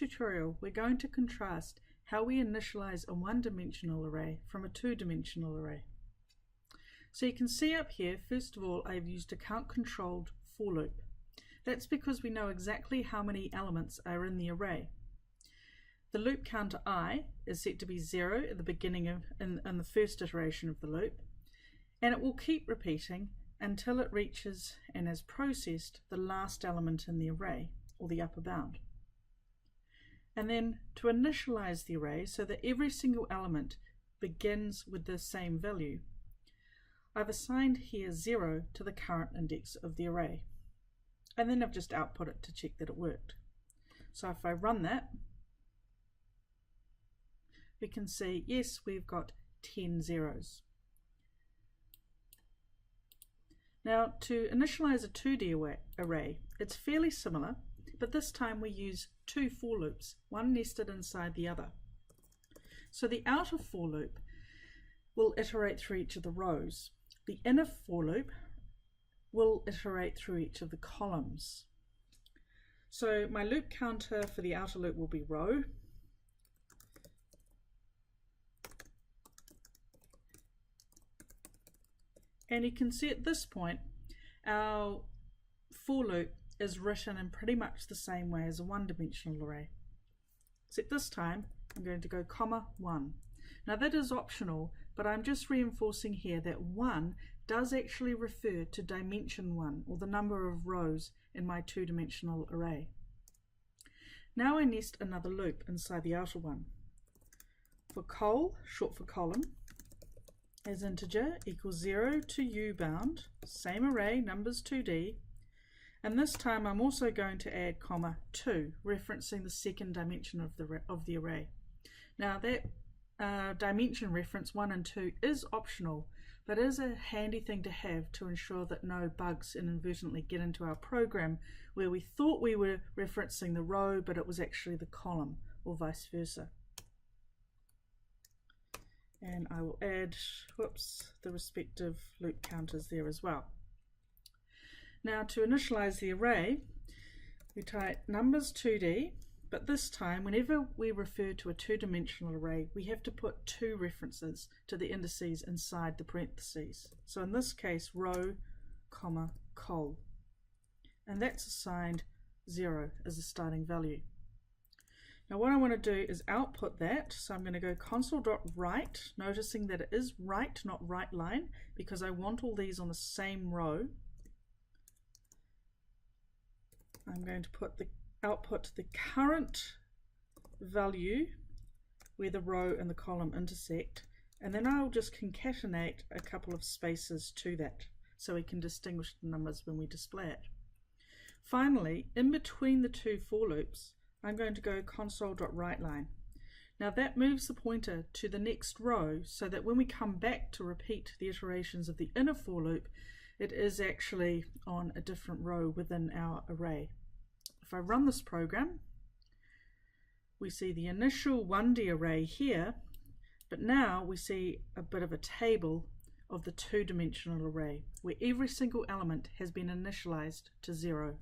tutorial, we're going to contrast how we initialize a one-dimensional array from a two-dimensional array. So you can see up here, first of all, I've used a count-controlled for loop. That's because we know exactly how many elements are in the array. The loop counter I is set to be 0 at the beginning of in the first iteration of the loop, and it will keep repeating until it reaches and has processed the last element in the array, or the upper bound. And then to initialize the array so that every single element begins with the same value, I've assigned here 0 to the current index of the array. And then I've just output it to check that it worked. So if I run that, we can see, yes, we've got 10 zeros. Now, to initialize a 2D array, it's fairly similar, but this time we use two for loops, one nested inside the other. So the outer for loop will iterate through each of the rows. The inner for loop will iterate through each of the columns. So my loop counter for the outer loop will be row. And you can see at this point, our for loop is written in pretty much the same way as a one-dimensional array. Except this time, I'm going to go comma 1. Now that is optional, but I'm just reinforcing here that 1 does actually refer to dimension 1, or the number of rows in my two-dimensional array. Now I nest another loop inside the outer one. For col, short for column, as integer equals 0 to u bound, same array, numbers 2D, and this time I'm also going to add comma 2, referencing the second dimension of the array. Now that dimension reference 1 and 2 is optional, but is a handy thing to have to ensure that no bugs inadvertently get into our program where we thought we were referencing the row but it was actually the column, or vice versa. And I will add, the respective loop counters there as well. Now to initialize the array, we type numbers 2D, but this time whenever we refer to a two-dimensional array, we have to put two references to the indices inside the parentheses. So in this case, row, comma, col. And that's assigned 0 as the starting value. Now what I want to do is output that, so I'm going to go console.write, noticing that it is right, not right line, because I want all these on the same row. I'm going to put the output the current value where the row and the column intersect, and then I'll just concatenate a couple of spaces to that so we can distinguish the numbers when we display it. Finally, in between the two for loops, I'm going to go console.writeLine. Now that moves the pointer to the next row so that when we come back to repeat the iterations of the inner for loop, it is actually on a different row within our array. If I run this program, we see the initial 1D array here, but now we see a bit of a table of the two-dimensional array where every single element has been initialized to 0.